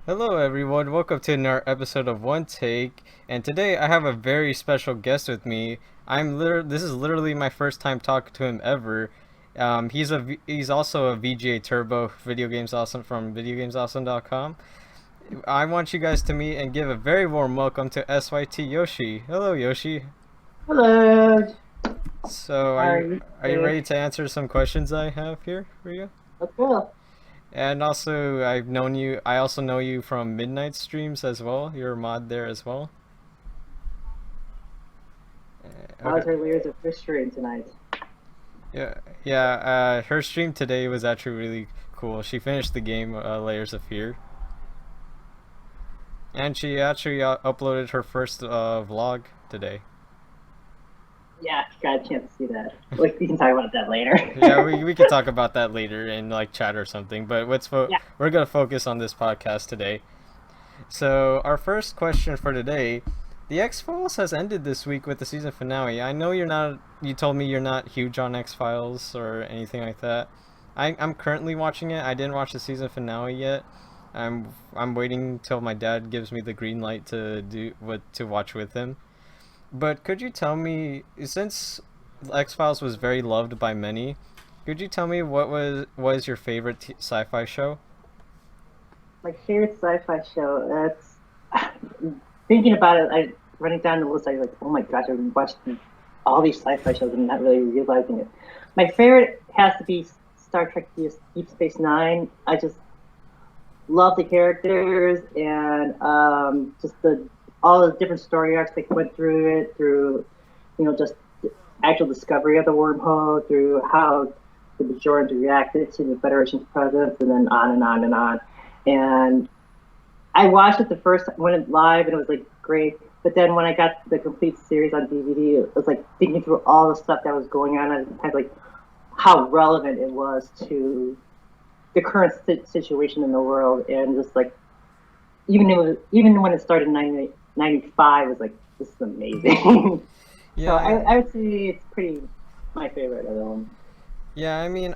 Hello, everyone. Welcome to another episode of One Take. And today I have a very special guest with me. This is literally my first time talking to him ever. He's also a VGA Turbo, Video Games Awesome from VideoGamesAwesome.com. I want you guys to meet and give a very warm welcome to SytYoshi. Hello, Yoshi. Hello. So, How are are you you are you today? ready to answer some questions I have here for you? Let's go. And also, I've known you. I also know you from Midnight Streams as well. You're a mod there as well. How's Okay. our layers of fish stream tonight? Yeah, yeah. Her stream today was actually really cool. She finished the game Layers of Fear, and she actually uploaded her first vlog today. Yeah, got a chance to see that. Like, we can talk about that later. Yeah, we could talk about that later in like chat or something. But Yeah. we're gonna focus on this podcast today. So our first question for today, the X Files has ended this week with the season finale. I know you're not. You told me you're not huge on X Files or anything like that. I'm currently watching it. I didn't watch the season finale yet. I'm waiting till my dad gives me the green light to watch with him. But could you tell me, since X Files was very loved by many, could you tell me what is your favorite sci-fi show? My favorite sci-fi show. That's thinking about it. I running down the list. I was like, oh my gosh, I've watched all these sci-fi shows and not really realizing it. My favorite has to be Star Trek: Deep Space Nine. I just love the characters and just the all the different story arcs they went through it through, just the actual discovery of the wormhole, through how the Bajorans reacted to the Federation's presence, and then on and on and on. And I watched it the first when it live, and it was like great. But then when I got the complete series on DVD, it was like thinking through all the stuff that was going on, and kind of like how relevant it was to the current situation in the world, and just like even when it started in 1995, it was like, this is amazing. So Yeah, I would say it's pretty my favorite of them. yeah. I mean,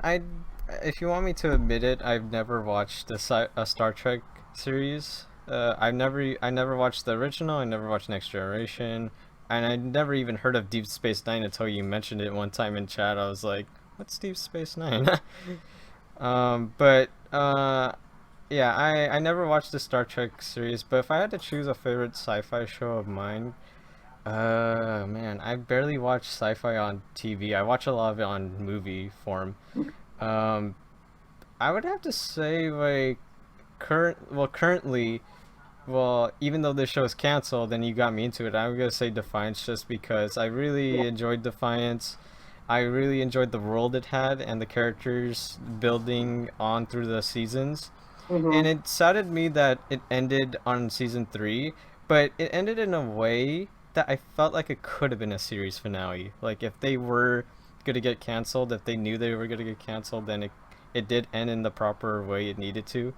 if you want me to admit it, I've never watched a Star Trek series. I never watched the original. I never watched Next Generation, and I never even heard of Deep Space Nine until you mentioned it one time in chat. I was like, "What's Deep Space Nine?" But yeah, I never watched the Star Trek series. But if I had to choose a favorite sci-fi show of mine, man, I barely watch sci-fi on TV. I watch a lot of it on movie form. Um, I would have to say like currently, well, even though this show is canceled and you got me into it, I'm gonna say Defiance just because I really Yeah. enjoyed Defiance. I really enjoyed the world it had and the characters building on through the seasons. And Hmm. it saddened me that it ended on season three, but it ended in a way that I felt like it could have been a series finale. Like if they were gonna get canceled, if they knew they were gonna get canceled, then it did end in the proper way it needed to.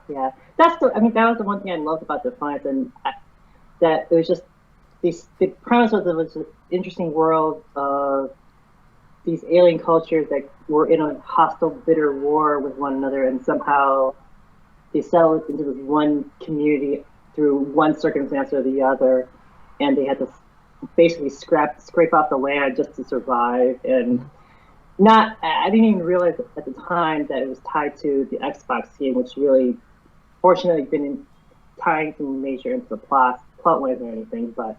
Yeah, that's the. I mean, that was the one thing I loved about Defiance, and that it was just the premise was it was an interesting world of these alien cultures that were in a hostile, bitter war with one another, and somehow they settled into this one community through one circumstance or the other, and they had to basically scrape off the land just to survive. And not, I didn't even realize at the time that it was tied to the Xbox game, which really, fortunately, didn't tie anything major into the plot lines or anything, but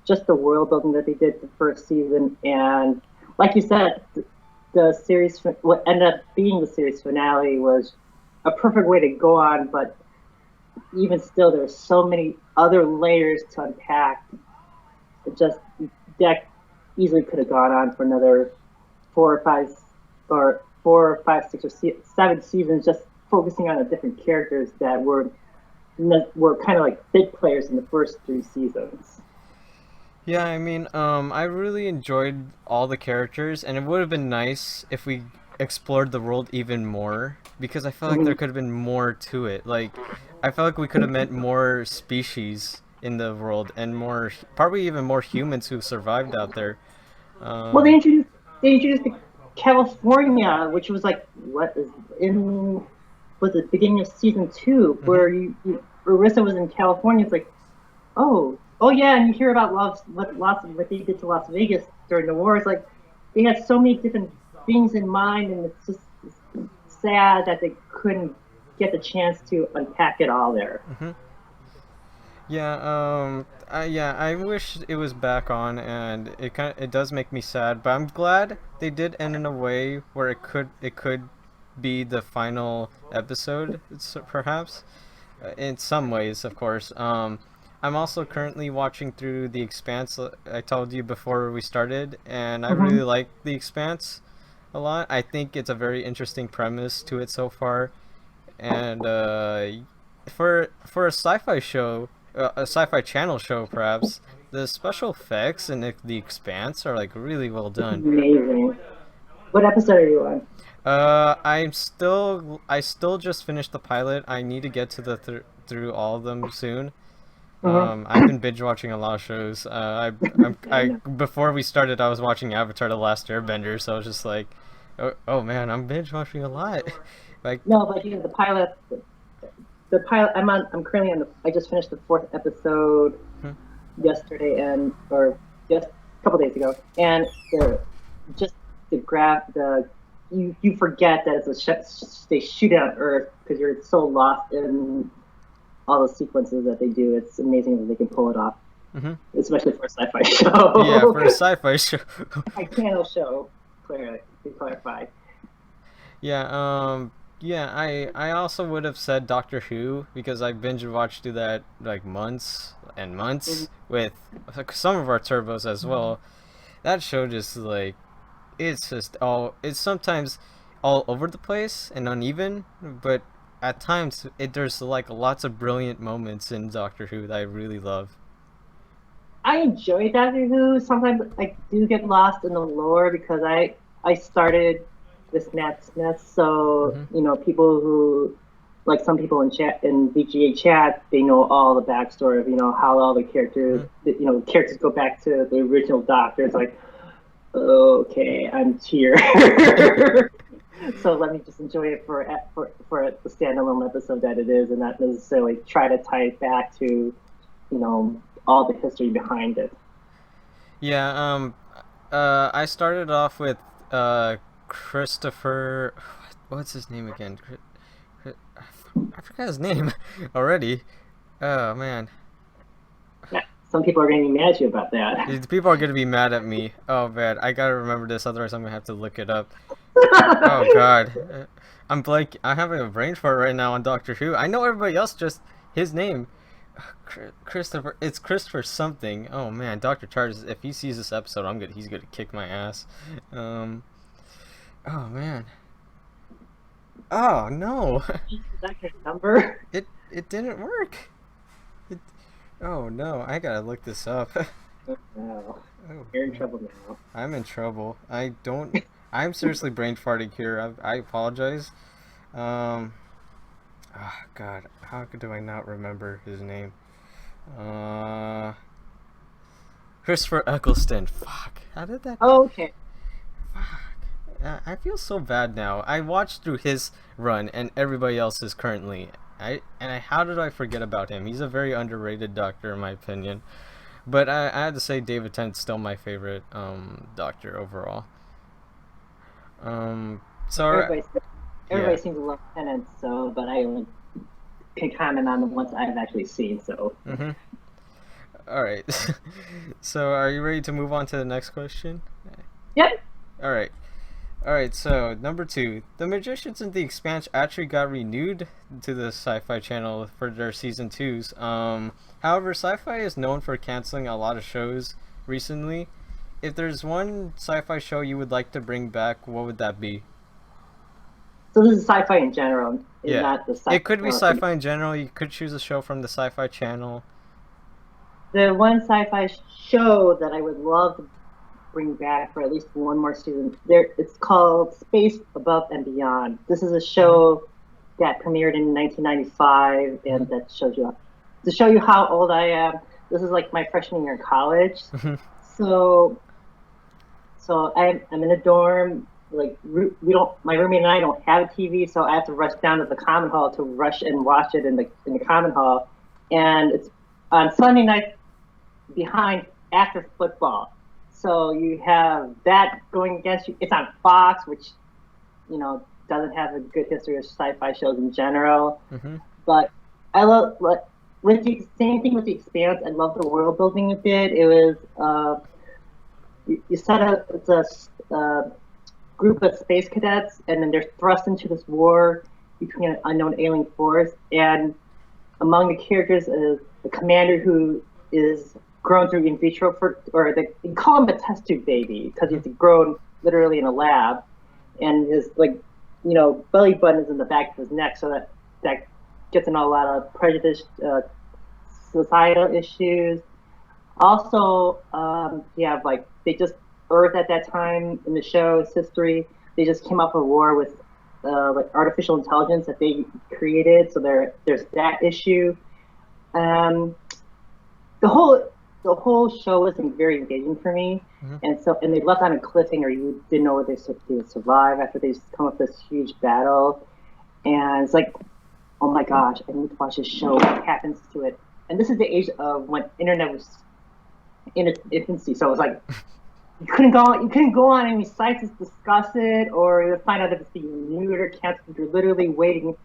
just the world building that they did the first season, and like you said, the series, what ended up being the series finale, was a perfect way to go on. But even still, there's so many other layers to unpack. It just that easily could have gone on for another 4 or 5, or 4 or 5, 6 or 7 seasons, just focusing on the different characters that were kind of like big players in the first 3 seasons. Yeah, I mean, I really enjoyed all the characters, and it would have been nice if we explored the world even more because I felt like there Mm-hmm. could have been more to it. Like, I felt like we could have met more species in the world and probably even more humans who survived out there. Well, Um, they introduced the California, which was like, what is in? was the beginning of season 2, where Arissa was in California. It's like, oh yeah, and you hear about what they did to Las Vegas during the war. It's like they had so many different things in mind, and it's just sad that they couldn't get the chance to unpack it all there. Yeah, I wish it was back on, and it does make me sad. But I'm glad they did end in a way where it could be the final episode, perhaps, in some ways, of course. I'm also currently watching through The Expanse. I told you before we started, and I really like The Expanse a lot. I think it's a very interesting premise to it so far, and for a sci-fi show, a sci-fi channel show, perhaps, the special effects in The Expanse are like really well done. Amazing. What episode are you on? I still just finished the pilot. I need to get to the through all of them soon. I've been binge watching a lot of shows. I before we started, I was watching Avatar: The Last Airbender, so I was just like, oh man, I'm binge watching a lot. Like, no, but the pilot. The pilot. I'm currently on the. I just finished the 4th episode yesterday, or just a couple days ago, and you forget that they shoot it on Earth because you're so lost in all the sequences that they do. It's amazing that they can pull it off, especially for a sci-fi show. Yeah, for a sci-fi show. A channel show, to clarify. Yeah, I also would have said Doctor Who, because I binge watched through that like months and months with some of our turbos as well. That show just like, it's sometimes all over the place and uneven, but at times there's like lots of brilliant moments in Doctor Who that I really love. I enjoy Doctor Who. Sometimes I do get lost in the lore because I started with Matt Smith, so people who, like some people in VGA chat, they know all the backstory of how all the characters characters go back to the original Doctor. It's like, okay, I'm here. So let me just enjoy it for the standalone episode that it is, and not necessarily try to tie it back to all the history behind it. Yeah, I started off with Christopher. What's his name again? I forgot his name already. Oh man. Yeah, some people are going to be mad at you about that. People are going to be mad at me. Oh man, I gotta remember this, otherwise I'm gonna have to look it up. Oh god, I'm having a brain fart right now on Doctor Who. I know everybody else, just his name. Christopher. It's Christopher something. Oh man, Dr. Charles. If he sees this episode, he's gonna kick my ass. Oh man. Oh no. Is that your number? It didn't work. Oh no, I gotta look this up. No. Oh, you're in trouble now. I'm in trouble. I'm seriously brain farting here. I apologize. Oh god, how do I not remember his name? Christopher Eccleston. Fuck. How did that? Oh, okay. Fuck. I feel so bad now. I watched through his run and everybody else's currently. How did I forget about him? He's a very underrated Doctor in my opinion. But I had to say David Tennant's still my favorite Doctor overall. Everybody seems to love Tennant, but I only can comment on the ones I've actually seen. So. All right. So, are you ready to move on to the next question? Yep. All right. So, number 2, The Magicians in The Expanse actually got renewed to the Sci-Fi Channel for their season 2s. However, Sci-Fi is known for canceling a lot of shows recently. If there's one sci-fi show you would like to bring back, what would that be? So this is sci-fi in general, yeah. Not the sci-fi. It could be sci-fi in general. You could choose a show from the Sci-Fi Channel. The one sci-fi show that I would love to bring back for at least one more season, it's called Space Above and Beyond. This is a show that premiered in 1995, and that shows you to show you how old I am. This is like my freshman year in college. So I'm in a dorm. like we don't. My roommate and I don't have a TV, so I have to rush down to the common hall to rush and watch it in the common hall, and it's on Sunday night behind after football. So you have that going against you. It's on Fox, which doesn't have a good history of sci-fi shows in general. Mm-hmm. But I love with the same thing with The Expanse. I love the world building it did. It was you set up it's a group of space cadets, and then they're thrust into this war between an unknown alien force. And among the characters is the commander who is grown through in vitro they call him a test tube baby because he's grown literally in a lab, and his belly button is in the back of his neck, so that gets in a lot of prejudice, societal issues. Also, you have they just Earth at that time in the show's history, they just came up a war with artificial intelligence that they created, so there's that issue. The whole show wasn't very engaging for me, and they left on a cliffhanger. You didn't know whether they would survive after they just come up with this huge battle, and it's like, oh my gosh, I need to watch this show. What happens to it? And this is the age of when internet was in its infancy, so it was like you couldn't go on any sites to discuss it or to find out if it's being renewed or canceled. You're literally waiting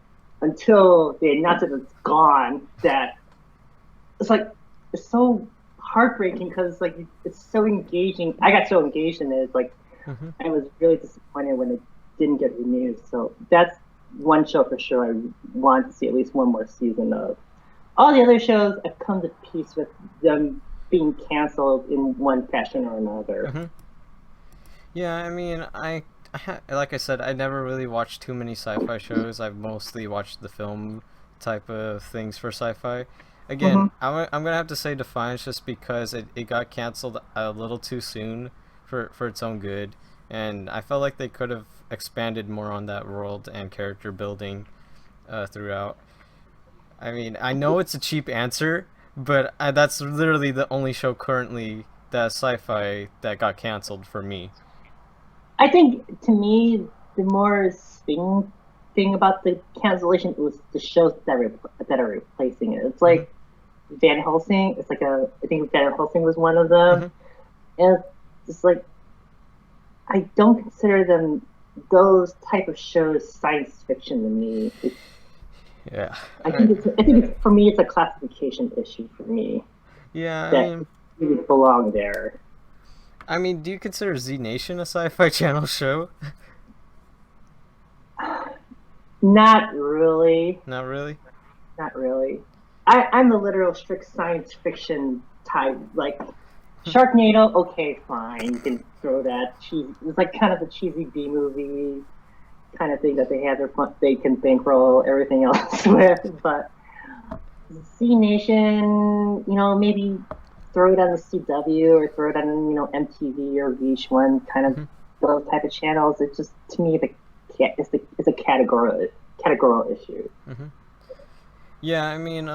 until they announce that it's gone. That it's so heartbreaking because it's so engaging. I got so engaged in it. I was really disappointed when it didn't get renewed. So that's one show for sure I want to see at least one more season of. All the other shows, I've come to peace with them being canceled in one fashion or another. Yeah, I mean, like I said, I never really watched too many sci-fi shows. I've mostly watched the film type of things for sci-fi. Again, I'm gonna have to say Defiance just because it got canceled a little too soon for its own good, and I felt like they could have expanded more on that world and character building throughout. I mean, I know it's a cheap answer, but that's literally the only show currently that's sci-fi that got canceled for me. I think, to me, the more sting thing about the cancellation was the shows that are replacing it. It's like Van Helsing. It's I think Van Helsing was one of them, and it's like I don't consider them those type of shows science fiction to me. Yeah. I think it's for me it's a classification issue for me. Yeah, I that mean, really belong there. I mean, do you consider Z Nation a Sci-Fi Channel show? Not really. Not really. Not really. I'm the literal strict science fiction type. Sharknado, okay, fine, you can throw that cheesy. It's kind of a cheesy B movie kind of thing that they can bankroll everything else with. But Z Nation, maybe throw it on the CW or throw it on MTV or VH1, kind of those type of channels. It's just, to me, it's a categorical issue. Yeah, I mean,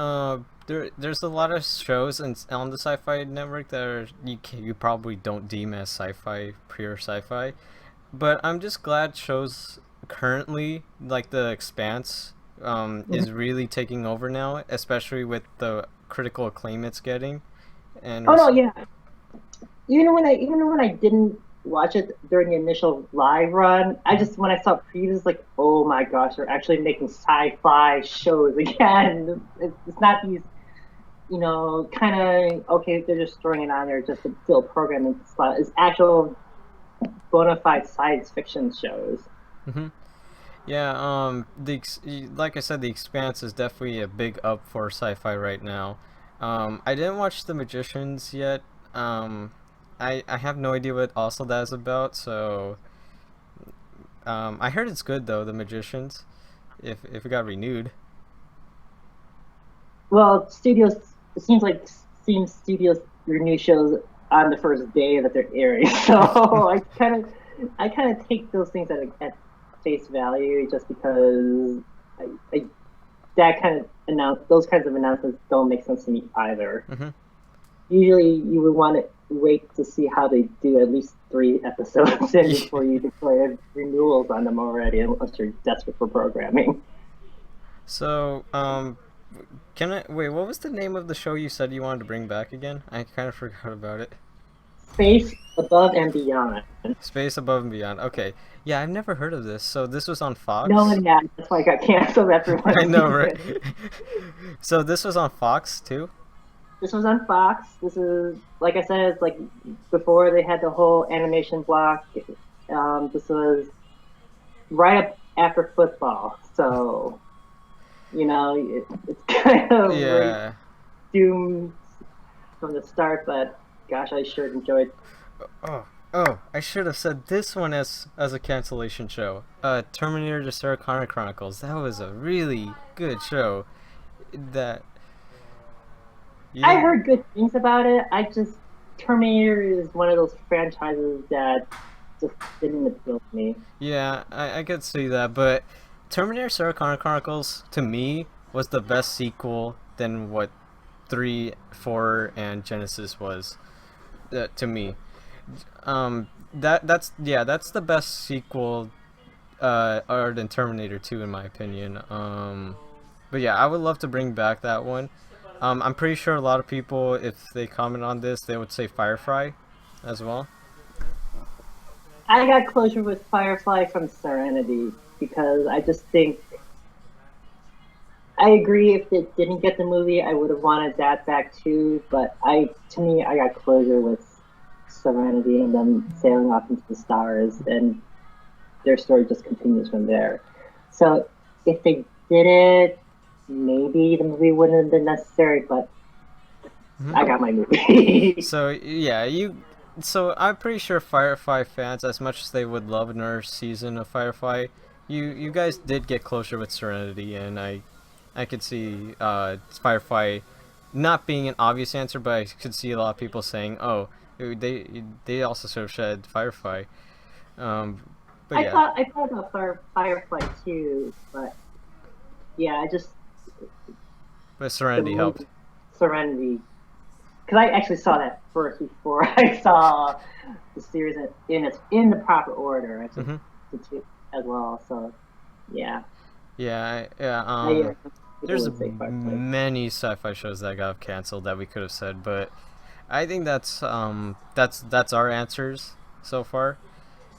there's a lot of shows on the Sci-Fi Network that you probably don't deem as sci-fi, pure sci-fi, but I'm just glad shows currently like The Expanse is really taking over now, especially with the critical acclaim it's getting. And oh no, yeah. Even when I didn't watch it during the initial live run, when I saw previews, oh my gosh, they're actually making sci-fi shows again. It's not these, kind of, okay, they're just throwing it on there just to fill programming slot. It's actual bona fide science fiction shows. Yeah, like I said, The Expanse is definitely a big up for sci-fi right now. I didn't watch The Magicians yet. I have no idea what also that is about, so I heard it's good though, The Magicians, if it got renewed. Well, it seems like studios renew shows on the first day that they're airing, so I kind of take those things at face value, just because those kinds of announcements don't make sense to me either. usually you would want to wait to see how they do at least 3 episodes in Yeah. before you declare renewals on them already, unless you're desperate for programming. So, can I wait? What was the name of the show you said you wanted to bring back again? I kind of forgot about it. Space Above and Beyond. Space Above and Beyond. Okay. Yeah, I've never heard of this. So this was on No Fox? one had. That's why I got canceled after I one know, right? season. So this was on Fox too? This was on Fox. This is, like I said, it's like before they had the whole animation block. This was right up after football, so it's kind of like Yeah. doomed from the start. But gosh, I sure enjoyed. Oh, I should have said this one as a cancellation show. Terminator: The Sarah Connor Chronicles. That was a really good show. That you I didn't. heard good things about it. I just Terminator is one of those franchises that just didn't appeal to me. Yeah, I could see that, but Terminator: Sarah Connor Chronicles to me was the best sequel than what 3, 4, and Genesis was. To me, that's the best sequel other than Terminator 2 in my opinion. But yeah, I would love to bring back that one. I'm pretty sure a lot of people, if they comment on this, they would say Firefly as well. I got closure with Firefly from Serenity because I just think I agree if it didn't get the movie, I would have wanted that back too. But to me, I got closure with Serenity and them sailing off into the stars, and their story just continues from there. So if they did it, maybe the movie wouldn't have been necessary. But I got my movie. So yeah, So I'm pretty sure Firefly fans, as much as they would love another season of Firefly, you guys did get closer with Serenity, and I could see Firefly not being an obvious answer, but I could see a lot of people saying, "Oh, they also sort of shed Firefly." Um, but yeah, I thought about Firefly too, but yeah, I just but the Serenity helped. movie Serenity, because I actually saw that first before I saw the series in the proper order. I took Hmm. the two as well, so yeah. Yeah. People There's would say Firefly. many sci-fi shows that got canceled that we could have said, but I think that's our answers so far,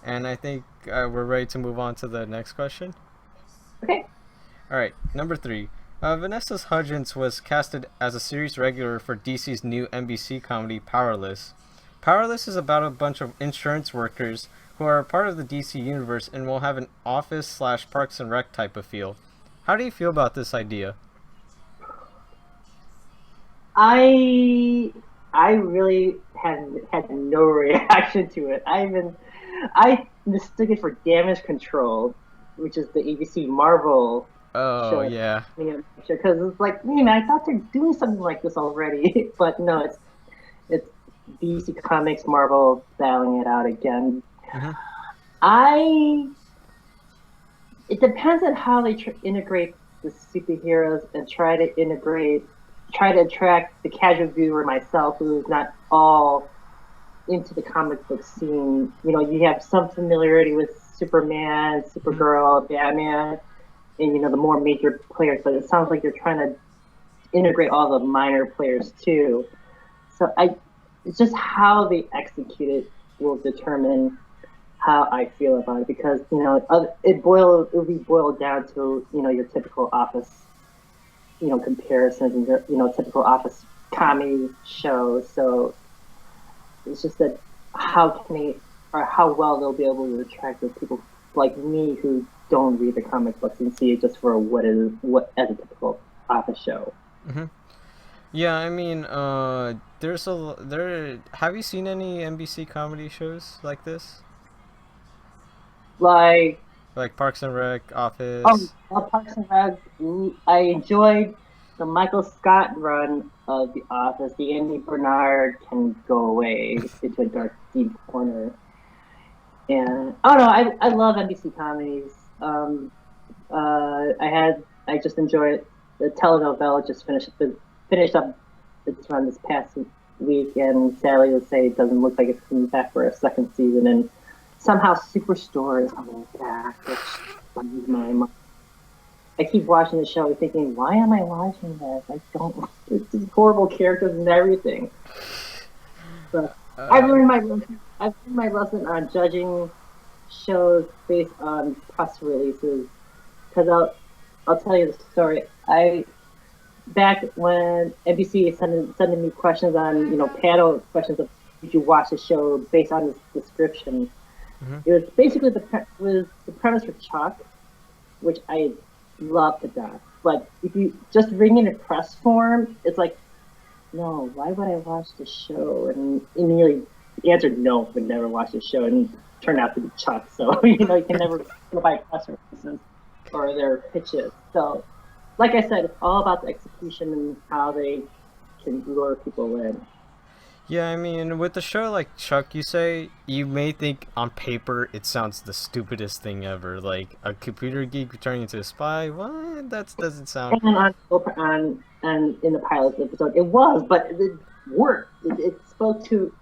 and I think we're ready to move on to the next question. Okay. All right, number 3. Vanessa Hudgens was casted as a series regular for DC's new NBC comedy Powerless. Powerless is about a bunch of insurance workers who are a part of the DC universe and will have an office slash Parks and Rec type of feel. How do you feel about this idea? I I really had no reaction to it. I mistook it for Damage Control, which is the ABC Marvel Oh show. yeah, Because it's like, man, I thought they're doing something like this already, but no, it's DC Comics Marvel battling it out again. hmm I It depends on how they integrate the superheroes and try to attract the casual viewer myself who's not all into the comic book scene. You have some familiarity with Superman, hmm Supergirl, Batman, and the more major players. But it sounds like they're trying to integrate all the minor players too. So it's just how they execute it will determine how I feel about it because it will be boiled down to your typical office comparisons and your typical office comedy shows. So it's just that how can they or how well they'll be able to attract those people like me who don't read the comic books and see it just for what as a typical office show. hmm Yeah, I mean, there's a there. Have you seen any NBC comedy shows like this, Like like Parks and Rec, oh, Office? Parks and Rec. I enjoyed the Michael Scott run of The Office. The Andy Bernard can go away into a dark, deep corner. And oh no, I love NBC comedies. I just enjoyed the telenovela just finished up its run this past week, and Sally would say it doesn't look like it's coming back for a second season, and somehow Superstore is coming back, which blows my mind. I keep watching the show thinking, why am I watching this? I don't. It's these horrible characters and everything. But I've learned my lesson on judging shows based on press releases. Because I'll tell you the story. Back when NBC is sending me questions on, panel questions of did you watch the show based on this description. It was basically the premise for Chuck, which I love to death. But if you just bring in a press form, it's like, no, why would I watch the show? And immediately the answer no, would never watch the show, and it turned out to be Chuck. So you can never go by press releases or their pitches. So, like I said, it's all about the execution and how they can lure people in. Yeah, I mean, with a show like Chuck, you may think on paper it sounds the stupidest thing ever, like a computer geek turning into a spy. What? That doesn't sound. And in the pilot episode, it was, but it worked. It spoke to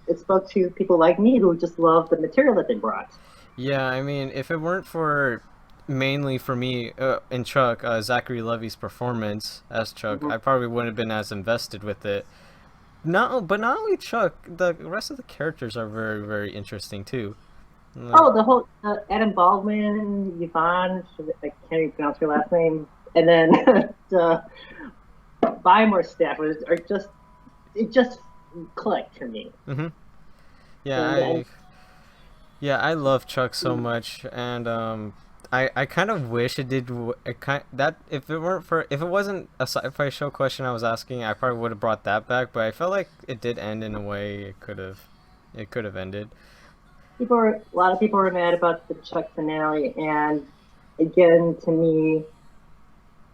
people like me who just love the material that they brought. Yeah, I mean, if it weren't for mainly for me in Chuck, Zachary Levi's performance as Chuck, I probably wouldn't have been as invested with it. But not only Chuck, the rest of the characters are very, very interesting too. The whole Adam Baldwin, Yvonne, I can't even pronounce her last name, and then the Bymore staff it just clicked to me. Yeah, I love Chuck so much, and I kind of wish it did. If it wasn't a sci-fi show question I was asking, I probably would have brought that back. But I felt like it did end in a way it could have ended. A lot of people were mad about the Chuck finale, and again, to me,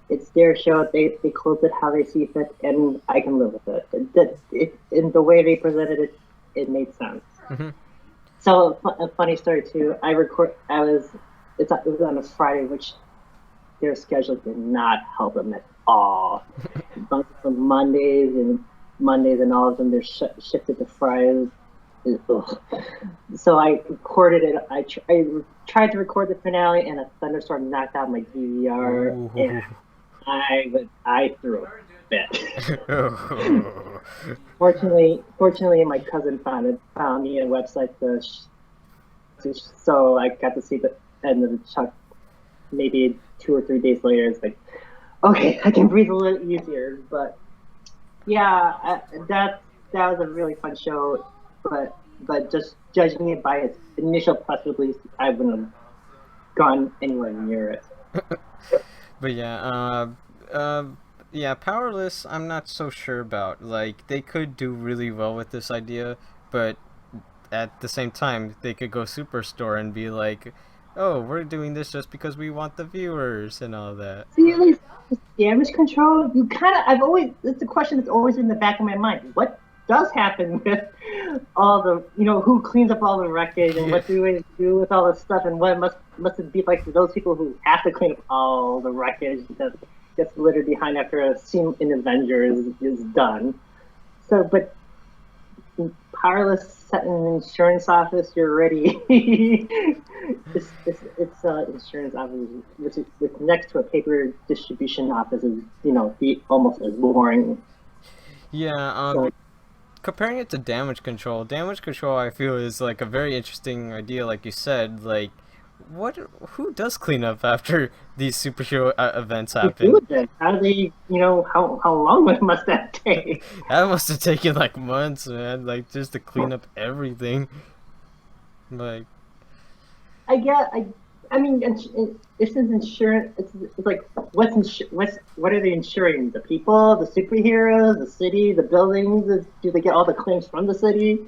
it's their show. They closed it how they see fit, and I can live with it. In the way they presented it, it made sense. So a funny story too. It was on a Friday, which their schedule did not help them at all. Bunch of Mondays, and all of them they're shifted to Fridays. So I recorded it. I tried to record the finale, and a thunderstorm knocked out my DVR, and I threw a fit. Fortunately, my cousin found me a website so I got to see the end of the Chuck maybe 2 or 3 days later. It's like, okay, I can breathe a little easier. But yeah, that was a really fun show. But just judging it by its initial press release, I wouldn't have gone anywhere near it. But yeah, Powerless, I'm not so sure about. Like, they could do really well with this idea, but at the same time, they could go Superstore and be like, oh, we're doing this just because we want the viewers and all that. See, at least damage control, it's a question that's always in the back of my mind. What does happen with all the, who cleans up all the wreckage, and what do we do with all this stuff, and what must it be like for those people who have to clean up all the wreckage that gets littered behind after a scene in Avengers is done. So, but Powerless set in an insurance office, you're ready. It's insurance office, which next to a paper distribution office is, be almost as boring. Yeah, comparing it to damage control I feel is like a very interesting idea. Like you said, like who does clean up after these superhero events happen? How do they, how long must that take? That must have taken like months, man, like just to clean up everything. Like, I mean, it's insurance. It's like, what are they insuring? The people, the superheroes, the city, the buildings? Do they get all the claims from the city?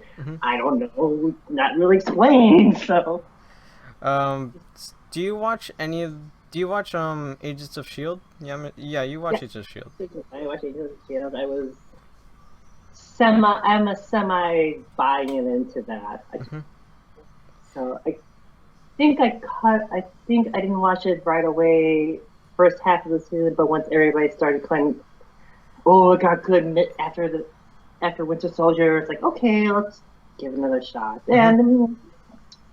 I don't know. Not really explained. So, do you watch Agents of Shield? Yeah, you watch Agents of Shield. I watch Agents of Shield. I'm a semi buying into that. So I think I didn't watch it right away, first half of the season, but once everybody started claiming, oh, it got good after after Winter Soldier, it's like, okay, let's give it another shot. And I mean,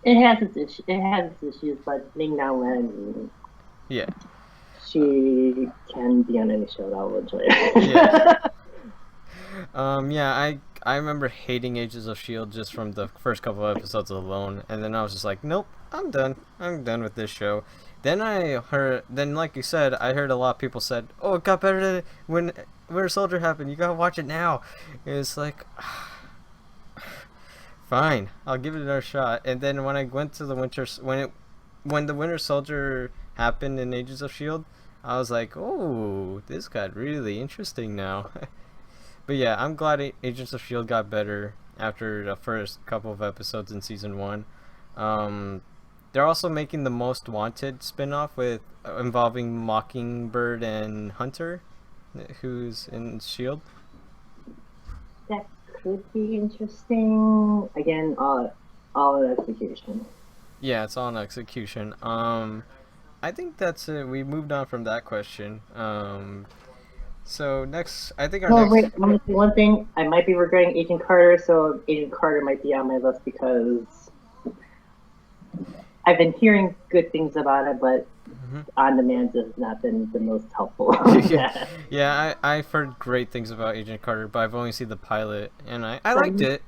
it has its issues, but Ming-Na Wen, Yeah. she can be on any show that I will enjoy it. Yeah. I remember hating Agents of S.H.I.E.L.D. just from the first couple of episodes alone, and then I was just like, nope, I'm done with this show. Then like you said, I heard a lot of people said, oh, it got better when Winter Soldier happened, you gotta watch it now. It's like, fine, I'll give it another shot. And then when I went to when the Winter Soldier happened in Agents of S.H.I.E.L.D., I was like, oh, this got really interesting now. But yeah, I'm glad Agents of S.H.I.E.L.D. got better after the first couple of episodes in season 1. They're also making the Most Wanted spin-off involving Mockingbird and Hunter, who's in S.H.I.E.L.D. That could be interesting. Again, all in execution. Yeah, it's all in execution. I think that's it. We moved on from that question. So next, I think our next. Wait, I'm gonna say one thing. I might be regretting Agent Carter, so Agent Carter might be on my list because I've been hearing good things about it, but on demand has not been the most helpful. Yeah, I've heard great things about Agent Carter, but I've only seen the pilot, and I liked it.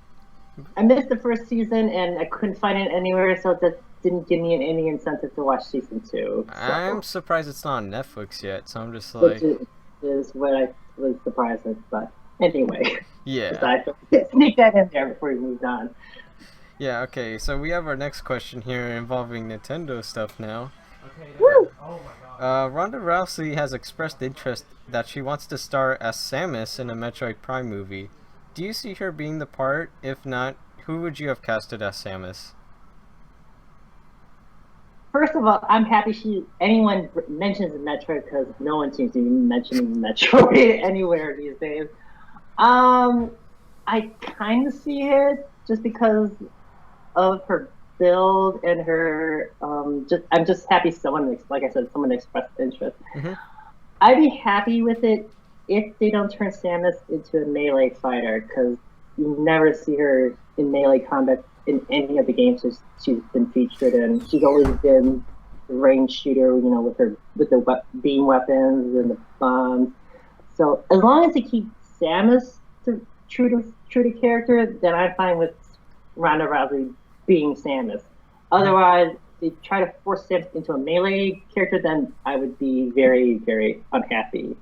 I missed the first season, and I couldn't find it anywhere, so that didn't give me any incentive to watch season 2. So. I'm surprised it's not on Netflix yet, so I'm just like... Which is what I was surprised at, but anyway. Yeah. I sneak that in there before we moved on. Yeah, okay, so we have our next question here involving Nintendo stuff now. Okay. Woo! Oh my god. Ronda Rousey has expressed interest that she wants to star as Samus in a Metroid Prime movie. Do you see her being the part? If not, who would you have casted as Samus? First of all, I'm happy anyone mentions Metroid because no one seems to be mentioning Metroid anywhere these days. I kind of see it just because of her build and her. I'm just happy someone expressed interest. I'd be happy with it if they don't turn Samus into a melee fighter, because you never see her in melee combat in any of the games she's been featured in. She's always been the range shooter, with the beam weapons and the bombs. So as long as they keep Samus true to character, then I'm fine with Ronda Rousey being Samus. Otherwise, they try to force Samus into a melee character, then I would be very, very unhappy.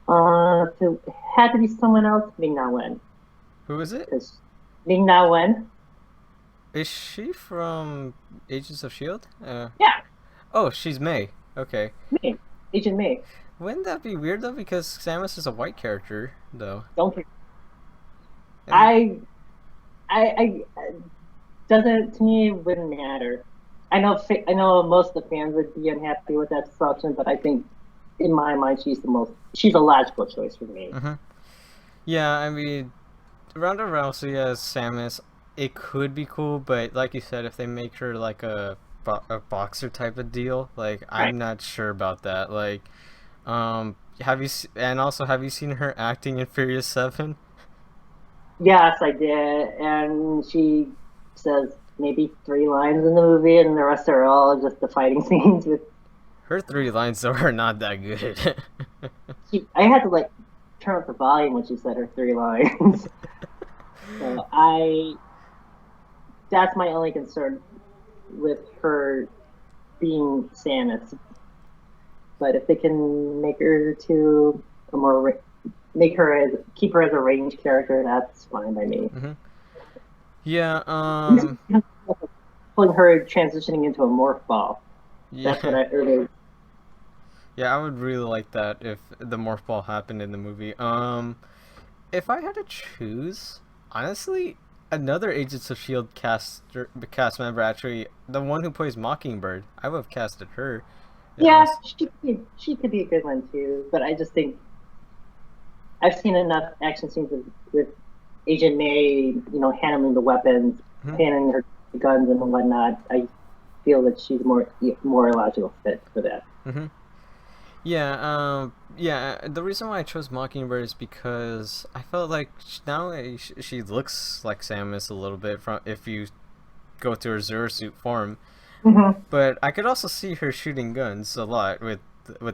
So it had to be someone else. Ming-Na Wen. Who is it? Ming-Na Wen. Is she from Agents of S.H.I.E.L.D.? Yeah. Oh, she's May. Okay. May. Agent May. Wouldn't that be weird though? Because Samus is a white character, though. Don't care. I doesn't, to me, it wouldn't matter. I know most of the fans would be unhappy with that selection, but I think in my mind she's a logical choice for me. Yeah, I mean, Ronda Rousey as Samus, it could be cool, but like you said, if they make her like a boxer type of deal, like Right. I'm not sure about that. Like, have you seen her acting in Furious 7? Yes, I did, and she says maybe 3 lines in the movie, and the rest are all just the fighting scenes with. Her 3 lines though are not that good. I had to turn up the volume when she said her 3 lines. So that's my only concern with her being Samus. But if they can make her to a more keep her as a range character, that's fine by me. Yeah. Pulling her transitioning into a morph ball. Yeah. That's what I heard. Yeah, I would really like that if the morph ball happened in the movie. If I had to choose, honestly, another Agents of S.H.I.E.L.D. cast member, actually, the one who plays Mockingbird, I would have casted her. Yeah, she could be a good one too, but I just think I've seen enough action scenes with Agent May, handling the weapons, handling her guns and whatnot. I feel that she's more logical fit for that. Yeah, the reason why I chose Mockingbird is because I felt like now she looks like Samus a little bit from if you go to her Zero suit form, Hmm. but I could also see her shooting guns a lot with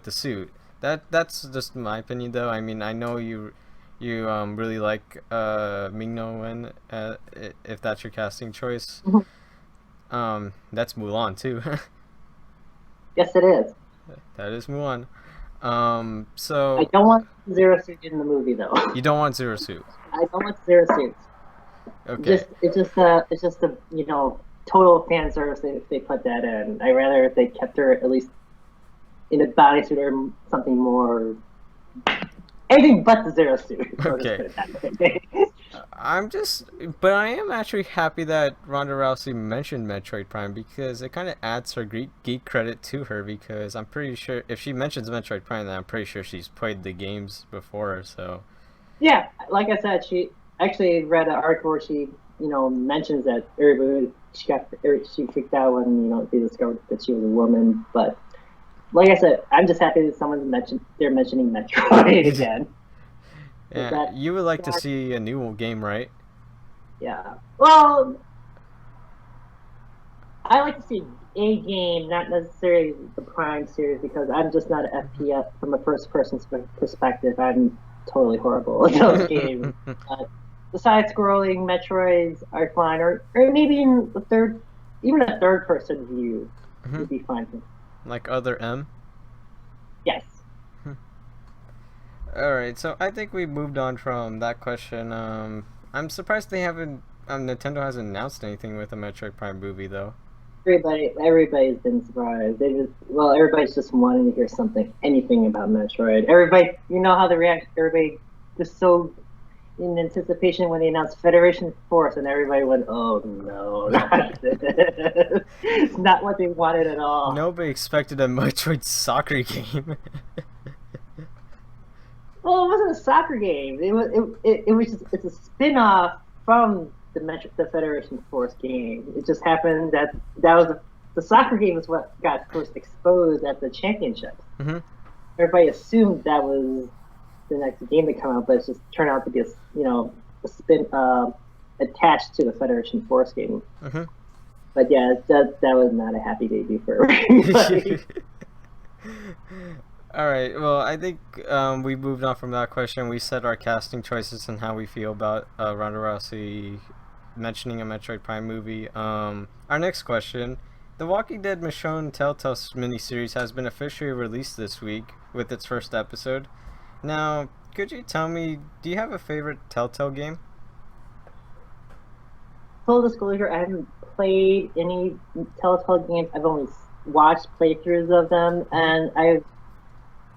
the suit. That's just my opinion, though. I mean, I know you really like Mingno Wen, if that's your casting choice. Hmm. That's Mulan too. Yes, it is. That is Mulan. I So don't want Zero Suit in the movie though. you don't want Zero suit. I don't want Zero Suit. Okay. It's just a total fan service if they put that in. I rather if they kept her at least in a bodysuit or something more, anything but the Zero Suit. So just Okay. put it that way. But I am actually happy that Ronda Rousey mentioned Metroid Prime because it kind of adds her geek credit to her because I'm pretty sure if she mentions Metroid Prime, then I'm pretty sure she's played the games before. So Yeah, like I said, she actually read an article where she mentions that everybody she freaked out when they discovered that she was a woman. But like I said, I'm just happy that they're mentioning Metroid again. yeah, That you would like to that see a new game, right? yeah. Well, I like to see a game, not necessarily the Prime series, because I'm just not an FPS from a first person perspective. I'm totally horrible at those games. Uh, the side scrolling Metroids are fine, or maybe in the even a third person view Mhm. would be fine. Like other M. Yes. All right, so I think we moved on from that question. I'm surprised they haven't. Nintendo hasn't announced anything with a Metroid Prime movie, though. Everybody's been surprised. Everybody's just wanting to hear anything about Metroid. Everybody, you know how they react. Everybody just so in anticipation when they announced Federation Force, and everybody went, "Oh no, not this. It's not what they wanted at all." Nobody expected a Metroid soccer game. Well, it wasn't a soccer game. It was it's a spin-off from the Federation Force game. It just happened that was the soccer game is what got first exposed at the championships. Hmm. Everybody assumed that was the next game to come out, but it just turned out to be a spin attached to the Federation Force game. Hmm. But yeah, that was not a happy debut for everybody. All right. Well, I think we moved on from that question. We said our casting choices and how we feel about Ronda Rousey mentioning a Metroid Prime movie. Our next question: The Walking Dead Michonne Telltale miniseries has been officially released this week with its first episode. Now, could you tell me, do you have a favorite Telltale game? Full disclosure, I haven't played any Telltale games. I've only watched playthroughs of them, and I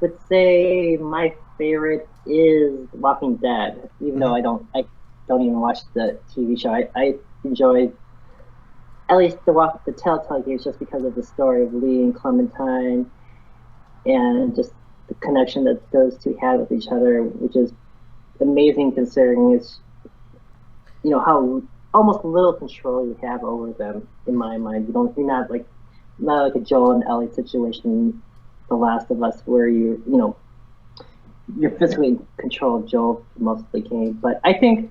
would say my favorite is Walking Dead. Even though Mm-hmm. I don't even watch the TV show. I enjoy at least the Telltale games just because of the story of Lee and Clementine and just the connection that those two had with each other, which is amazing considering it's how almost little control you have over them. In my mind, you're not like a Joel and Ellie situation in The Last of Us where you're physically in control of Joel most of the game. But I think,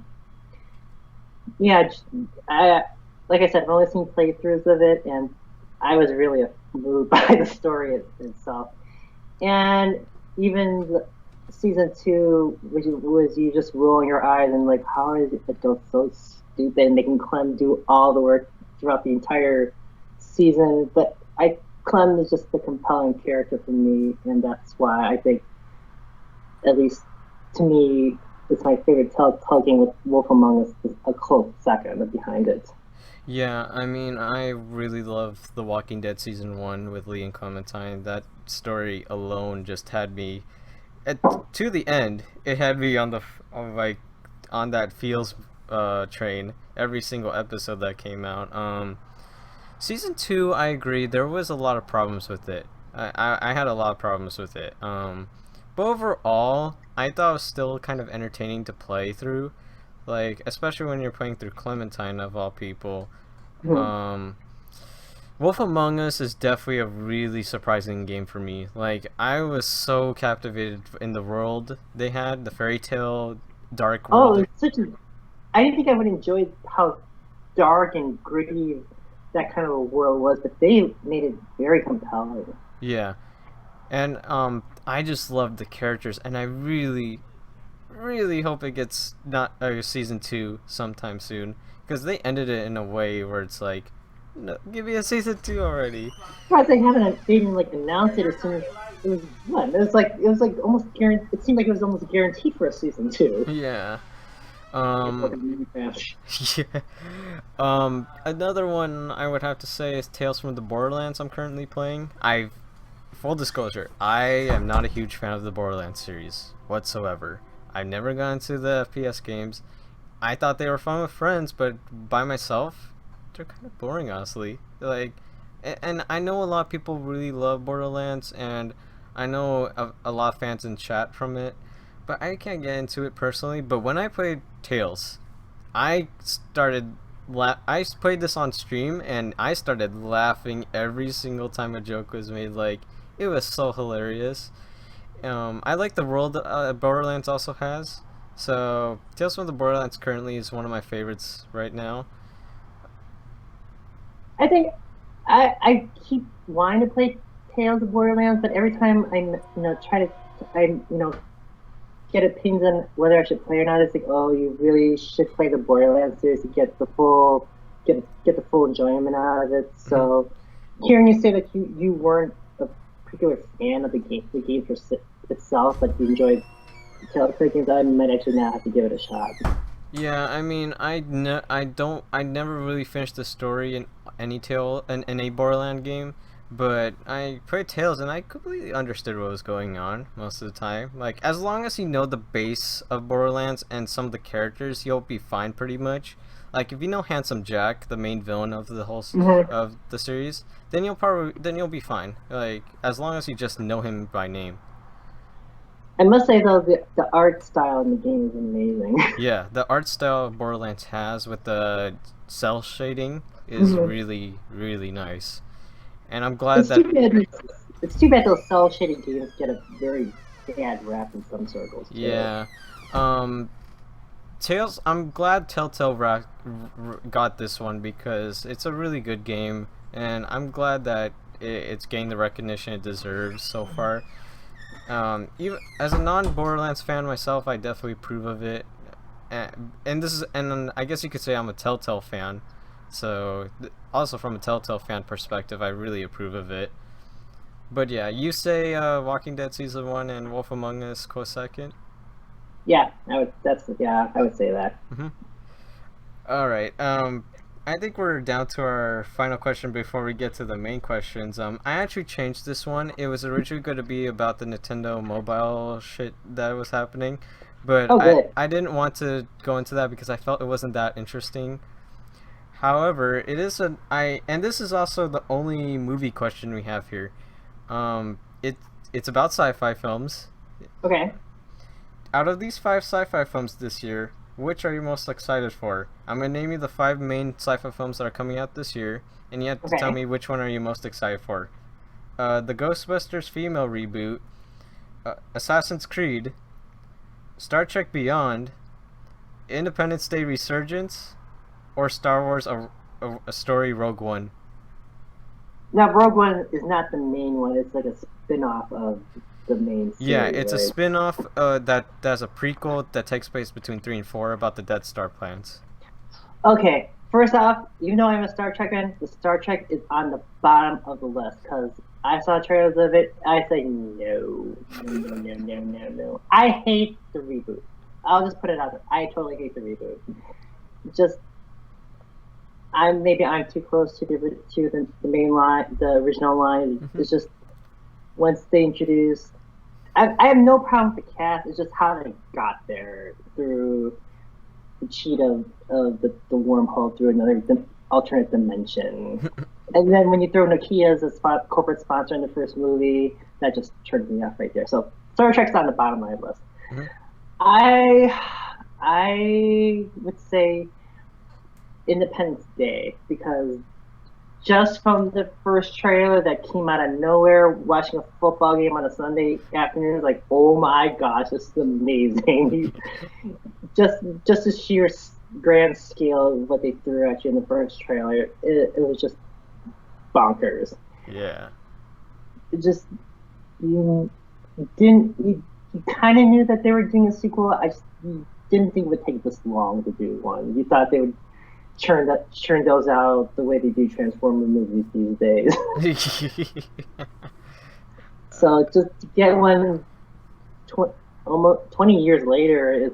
yeah, I like I said, I've only seen playthroughs of it, and I was really moved by the story itself. And even season two, which was you just rolling your eyes and like, how is it adults so stupid and making Clem do all the work throughout the entire season? But Clem is just the compelling character for me, and that's why I think, at least to me, it's my favorite Telltale game with Wolf Among Us is a close second behind it. Yeah, I mean, I really love The Walking Dead season one with Lee and Clementine. That story alone just had me at, to the end. It had me on that feels train every single episode that came out. Season two, I agree. There was a lot of problems with it. I had a lot of problems with it. But overall, I thought it was still kind of entertaining to play through. Like, especially when you're playing through Clementine of all people. Mhm. Um, Wolf Among Us is definitely a really surprising game for me. Like, I was so captivated in the world they had, the fairy tale dark Oh, world. it's such a. I didn't think I would enjoy how dark and gritty that kind of a world was, but they made it very compelling. Yeah. And I just love the characters, and I really, really hope it gets not season 2 sometime soon, because they ended it in a way where it's like, no, give me a season 2 already. Surprised they didn't like announce it as soon as it was done. It was like almost guaranteed. It seemed like it was almost guaranteed for a season two. Yeah. Like a Um. really fast. Yeah. Another one I would have to say is Tales from the Borderlands. I'm currently playing. Full disclosure, I am not a huge fan of the Borderlands series whatsoever. I've never gone into the FPS games. I thought they were fun with friends, but by myself, they're kind of boring, honestly. Like, and I know a lot of people really love Borderlands, and I know a lot of fans in chat from it, but I can't get into it personally. But when I played Tales, I started. I played this on stream, and I started laughing every single time a joke was made. Like, it was so hilarious. I like the world Borderlands also has. So, Tales from the Borderlands currently is one of my favorites right now. I think I keep wanting to play Tales of Borderlands, but every time try to get opinions on whether I should play or not, it's like, oh, you really should play the Borderlands series to get the full enjoyment out of it. So, hearing you say that you weren't a particular fan of the game itself, but you enjoyed the Telltale games, I might actually now have to give it a shot. Yeah, I mean, I never really finished the story in in a Borderland game, but I played Tales and I completely understood what was going on most of the time. Like, as long as you know the base of Borderlands and some of the characters, you'll be fine pretty much. Like, if you know Handsome Jack, the main villain of the of the series, then you'll be fine. Like, as long as you just know him by name. I must say though, the art style in the game is amazing. Yeah, the art style Borderlands has with the cell shading is really, really nice. And I'm glad It's that too bad. It's too bad those cell shading games get a very bad rap in some circles. Too. yeah. Um Tales I'm glad Telltale got this one because it's a really good game and I'm glad that it's gained the recognition it deserves so far. Even as a non-Borderlands fan myself, I definitely approve of it. And I guess you could say I'm a Telltale fan. So also from a Telltale fan perspective, I really approve of it. But yeah, you say Walking Dead season 1 and Wolf Among Us close second. Yeah, I would say that. All right. I think we're down to our final question before we get to the main questions. I actually changed this one. It was originally going to be about the Nintendo mobile shit that was happening, but I didn't want to go into that because I felt it wasn't that interesting. However, and this is also the only movie question we have here. It's about sci-fi films. Okay. Out of these 5 sci-fi films this year, which are you most excited for? I'm going to name you the 5 main sci-fi films that are coming out this year, and you have to tell me which one are you most excited for. The Ghostbusters female reboot, Assassin's Creed, Star Trek Beyond, Independence Day Resurgence, or Star Wars a Story Rogue One. Now, Rogue One is not the main one. It's like a spin-off of the main series, yeah, it's right? a spin-off that's a prequel that takes place between 3 and 4 about the Death Star plans. Okay, first off, even though I'm a Star Trek fan, the Star Trek is on the bottom of the list because I saw trailers of it. I say no. I hate the reboot. I'll just put it out there. I totally hate the reboot. Just, I'm too close to the main line, the original line. It's just once they introduce, I have no problem with the cast. It's just how they got there through the cheat of the wormhole through another alternate dimension. And then when you throw Nokia as a corporate sponsor in the first movie, that just turned me off right there. So Star Trek's on the bottom of my list. I would say Independence Day because just from the first trailer that came out of nowhere, watching a football game on a Sunday afternoon, like, oh my gosh, this is amazing. just the sheer grand scale of what they threw at you in the first trailer, it was just bonkers. Yeah. It just you didn't you kind of knew that they were doing a sequel. I just didn't think it would take this long to do one. You thought they would churn those out the way they do Transformer movies these days. So just to get one almost 20 years later,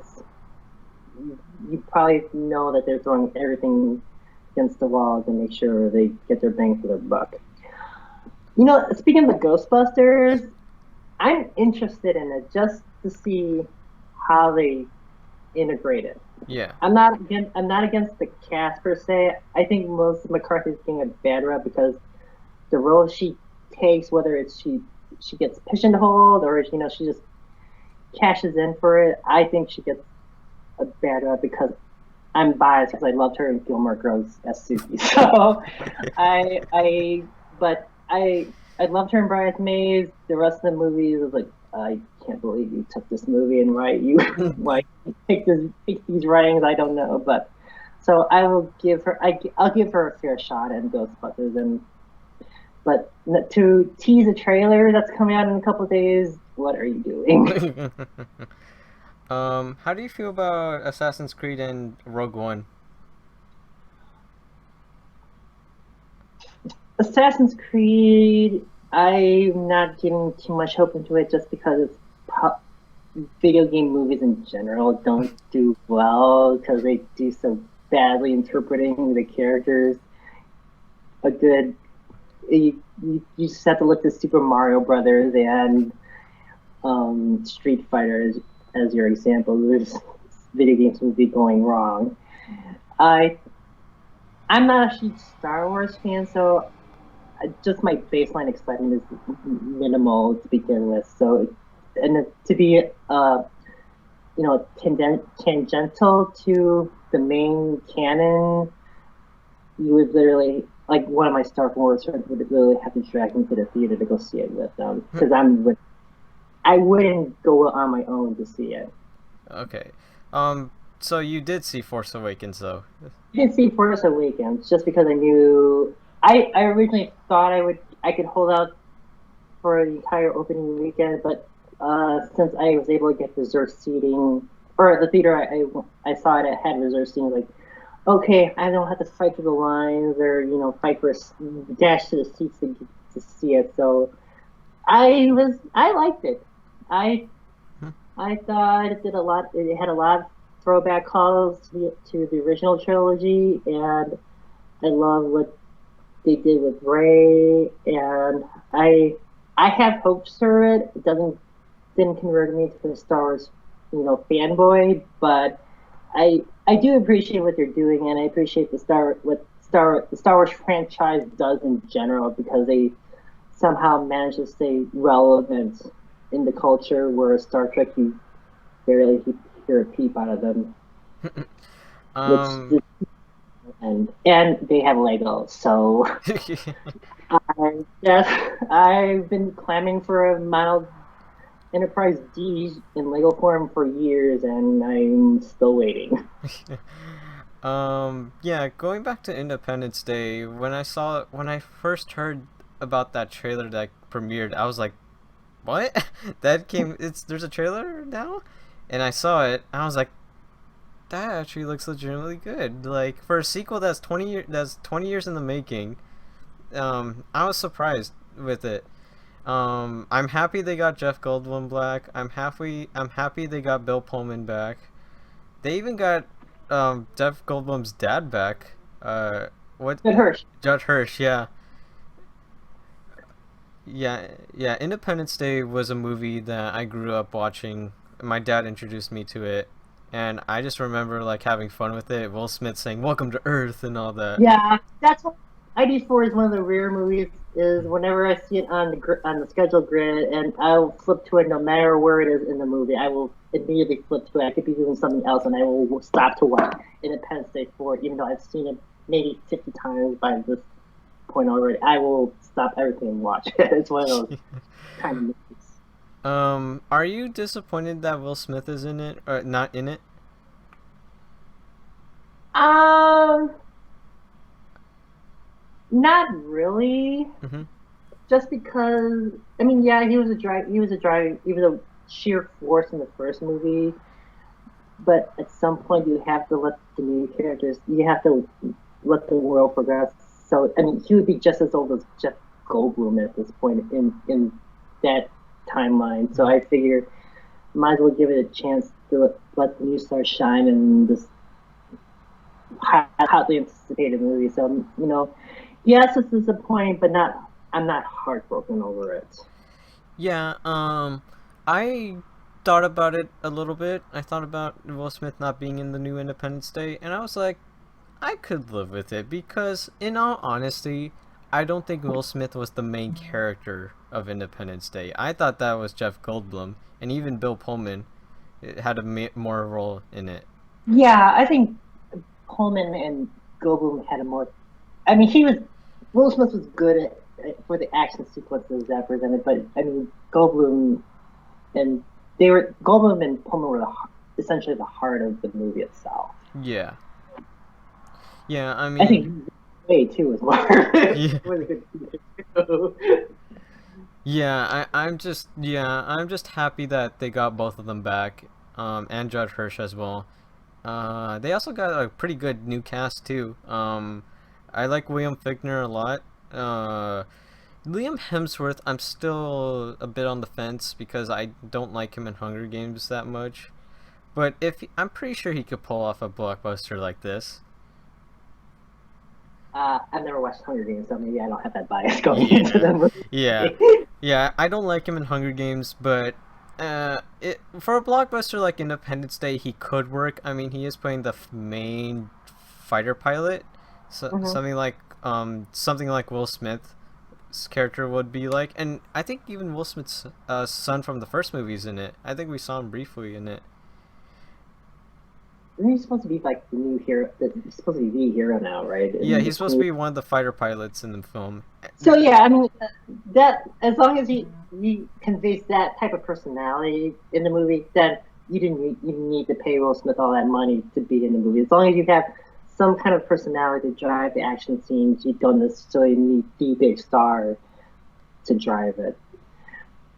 you probably know that they're throwing everything against the wall to make sure they get their bang for their buck. You know, speaking of the Ghostbusters, I'm interested in it just to see how they integrate it. Yeah. I'm not against the cast per se. I think Melissa McCarthy's getting a bad rep because the role she takes, whether it's she gets pigeonholed or she just cashes in for it, I think she gets a bad rep because I'm biased because I loved her in Gilmore Girls as Susie. So I loved her in Bridesmaids. The rest of the movies was like, I can't believe you took this movie and why you pick these writings. I don't know, but so I will give her. I'll give her a fair shot at Ghostbusters, but to tease a trailer that's coming out in a couple of days, what are you doing? How do you feel about Assassin's Creed and Rogue One? Assassin's Creed, I'm not giving too much hope into it just because video game movies in general don't do well because they do so badly interpreting the characters. You just have to look to Super Mario Brothers and Street Fighter as your example. There's video games would be going wrong. I'm not a huge Star Wars fan, so just my baseline excitement is minimal to begin with. So, and to be tangential to the main canon, you would literally, like, one of my Star Wars friends would literally have to drag me to the theater to go see it with them because I wouldn't go on my own to see it. Okay. So you did see Force Awakens, though. I didn't see Force Awakens just because I knew I originally thought I could hold out for the entire opening weekend, but since I was able to get reserved seating, or the theater I saw it had reserved seating, like, okay, I don't have to fight for the lines or fight for a dash to the seats to see it. So I liked it. I thought it did a lot. It had a lot of throwback calls to the original trilogy, and I love what they did with Rey, and I have hopes for it. It didn't convert me to the Star Wars, fanboy, but I do appreciate what they're doing, and I appreciate the Star Wars franchise does in general because they somehow manage to stay relevant in the culture, whereas Star Trek you barely hear a peep out of them. And they have Legos, so I've been clamming for a mild Enterprise D in Lego form for years, and I'm still waiting. Yeah, going back to Independence Day, when I first heard about that trailer that premiered, I was like, what? There's a trailer now? And I saw it, and I was like, that actually looks legitimately good. Like, for a sequel that's 20 years in the making, I was surprised with it. I'm happy they got Jeff Goldblum back. I'm happy they got Bill Pullman back. They even got Jeff Goldblum's dad back. What? Judge Hirsch. Judge Hirsch, yeah. Yeah. Independence Day was a movie that I grew up watching. My dad introduced me to it, and I just remember like having fun with it. Will Smith saying "Welcome to Earth" and all that. Yeah, that's what ID4 is one of the rare movies. Is whenever I see it on the schedule grid, and I'll flip to it no matter where it is in the movie. I will immediately flip to it. I could be doing something else, and I will stop to watch Independence Day 4, even though I've seen it maybe 50 times by this point already. I will stop everything and watch it. It's one of those kind of movies. Are you disappointed that Will Smith is in it or not in it? Um, Not really. Mm-hmm. Just because, I mean, yeah, he was a sheer force in the first movie. But at some point, you have to let the new characters. You have to let the world progress. So, I mean, he would be just as old as Jeff Goldblum at this point in that timeline. So I figure, might as well give it a chance to let the new stars shine in this hotly anticipated movie. So, yes, it's disappointing, but not. I'm not heartbroken over it. Yeah, I thought about it a little bit. I thought about Will Smith not being in the new Independence Day, and I was like, I could live with it because, in all honesty, I don't think Will Smith was the main character of Independence Day. I thought that was Jeff Goldblum, and even Bill Pullman had a more role in it. Yeah, I think Pullman and Goldblum had a more. I mean, Will Smith was good for the action sequences that presented, but I mean, Goldblum and Pullman were essentially the heart of the movie itself. Yeah. Yeah, I mean. I think Way too was more. Yeah. Was a good. I'm just happy that they got both of them back, and Judd Hirsch as well. They also got a pretty good new cast too. I like William Fichtner a lot. Liam Hemsworth, I'm still a bit on the fence because I don't like him in Hunger Games that much. But I'm pretty sure he could pull off a blockbuster like this. I've never watched Hunger Games, so maybe I don't have that bias going into the movie. Yeah, I don't like him in Hunger Games, but for a blockbuster like Independence Day, he could work. I mean, he is playing the main fighter pilot, so something like Will Smith's character would be like, and I think even Will Smith's son from the first movie is in it. I think we saw him briefly in it. Isn't he supposed to be like the new hero? He's supposed to be the hero now, right? Yeah, he's supposed to be one of the fighter pilots in the film. So yeah, I mean, that as long as he conveys that type of personality in the movie, then you didn't need to pay Will Smith all that money to be in the movie. As long as you have some kind of personality to drive the action scenes, you don't necessarily need the big star to drive it.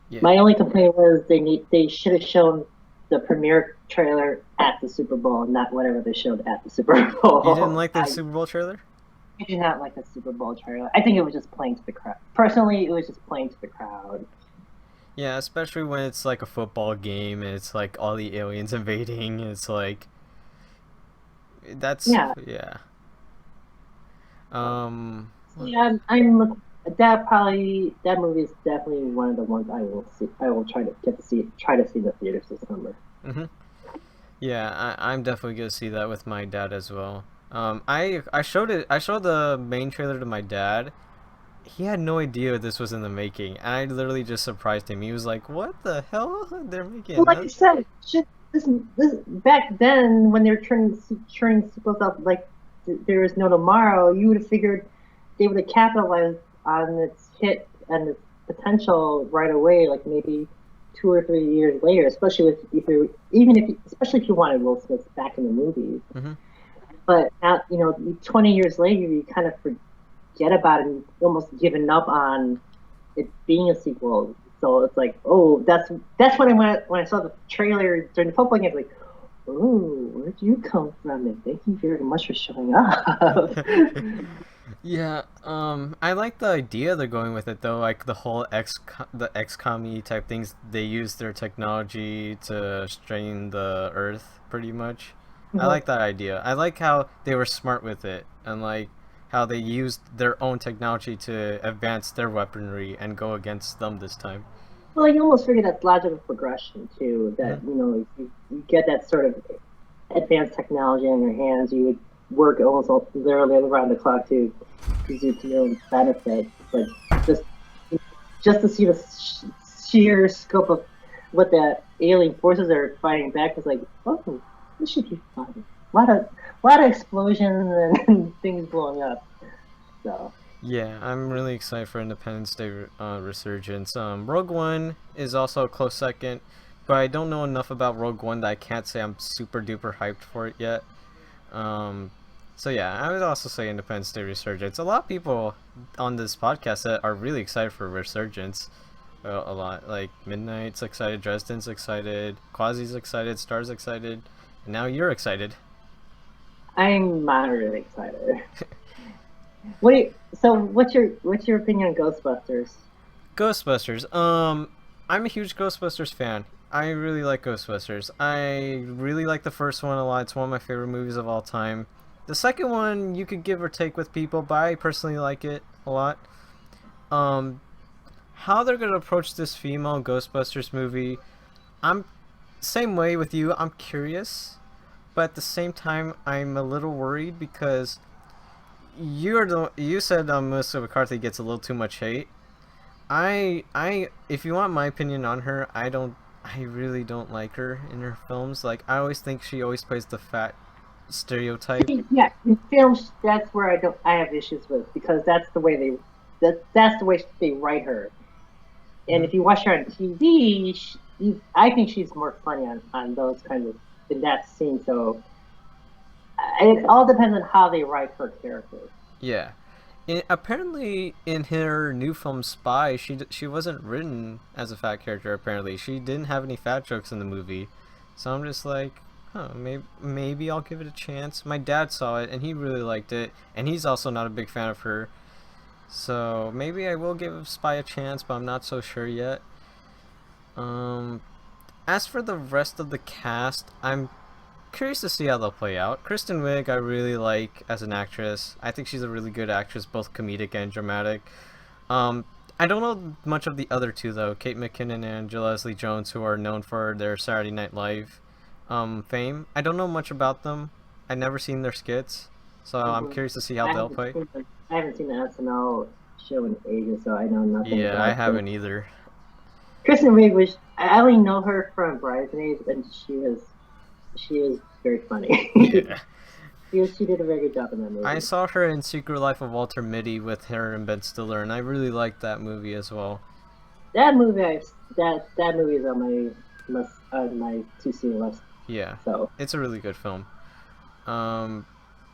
Yeah. My only complaint was they should have shown the premiere trailer at the Super Bowl, not whatever they showed at the Super Bowl. You didn't like the Super Bowl trailer? I did not like the Super Bowl trailer. I think it was just playing to the crowd. Personally, it was just playing to the crowd. Yeah, especially when it's like a football game and it's like all the aliens invading. It's like yeah. I'm that movie is definitely one of the ones I will see. I will try to see in the theaters this summer. Mm-hmm. Yeah, I'm definitely gonna see that with my dad as well. I showed the main trailer to my dad. He had no idea this was in the making, and I literally just surprised him. He was like, "What the hell? They're making?" Well, like you said, this back then when they were turning sequels up like There Is No Tomorrow, you would have figured they would have capitalized on its hit and its potential right away, like maybe 2 or 3 years later, especially especially if you wanted Will Smith back in the movies. Mm-hmm. But now, 20 years later, you kind of forget about it and almost given up on it being a sequel. So it's like, oh, that's when I saw the trailer during the football game, like, oh, where'd you come from? And thank you very much for showing up. Yeah, I like the idea they're going with it though, like the whole XCOM-y type things. They use their technology to strain the Earth, pretty much. Mm-hmm. I like that idea. I like how they were smart with it, and like how they used their own technology to advance their weaponry and go against them this time. Well, you almost figure that's logical progression too. That if you get that sort of advanced technology in your hands, you would work almost literally around the clock to use your own benefit. But just to see the sheer scope of what the alien forces are fighting back is like, oh, this should be fun. A lot of explosions and things blowing up. So Yeah, I'm really excited for Independence Day Resurgence. Rogue One is also a close second, but I don't know enough about Rogue One that I can't say I'm super duper hyped for it yet. Um, so yeah, I would also say Independence Day Resurgence. A lot of people on this podcast that are really excited for Resurgence. A lot, like Midnight's excited, Dresden's excited, Quasi's excited, Star's excited, and now you're excited. I'm moderately excited. What's your opinion on Ghostbusters? Ghostbusters. I'm a huge Ghostbusters fan. I really like Ghostbusters. I really like the first one a lot. It's one of my favorite movies of all time. The second one you could give or take with people, but I personally like it a lot. Um, how they're gonna approach this female Ghostbusters movie, I'm same way with you. I'm curious, but at the same time, I'm a little worried because you said Melissa McCarthy gets a little too much hate. If you want my opinion on her, I really don't like her in her films. Like, I always think she always plays the fat stereotype. Yeah, in films, that's where I have issues with because that's the way they write her. And if you watch her on TV, I think she's more funny on those kinds of in that scene. So it all depends on how they write her character. Yeah. Apparently, in her new film Spy, she wasn't written as a fat character. Apparently, she didn't have any fat jokes in the movie, so I'm just like, oh, maybe I'll give it a chance. My dad saw it and he really liked it, and he's also not a big fan of her, so maybe I will give Spy a chance, but I'm not so sure yet. Um, as for the rest of the cast, I'm curious to see how they'll play out. Kristen Wiig, I really like as an actress. I think she's a really good actress, both comedic and dramatic. Um, I don't know much of the other two though, Kate McKinnon and Angela Leslie Jones, who are known for their Saturday Night Live fame. I don't know much about them. I've never seen their skits, so I'm curious to see how they'll play. I haven't seen the SNL show in ages, so I know nothing Yeah, about I it. haven't either. Kristen Wiig I only know her from Bridesmaids, and she was very funny. Yeah. She did a very good job in that movie. I saw her in Secret Life of Walter Mitty with her and Ben Stiller, and I really liked that movie as well. That movie, that movie is on my to see list. Yeah, So it's a really good film.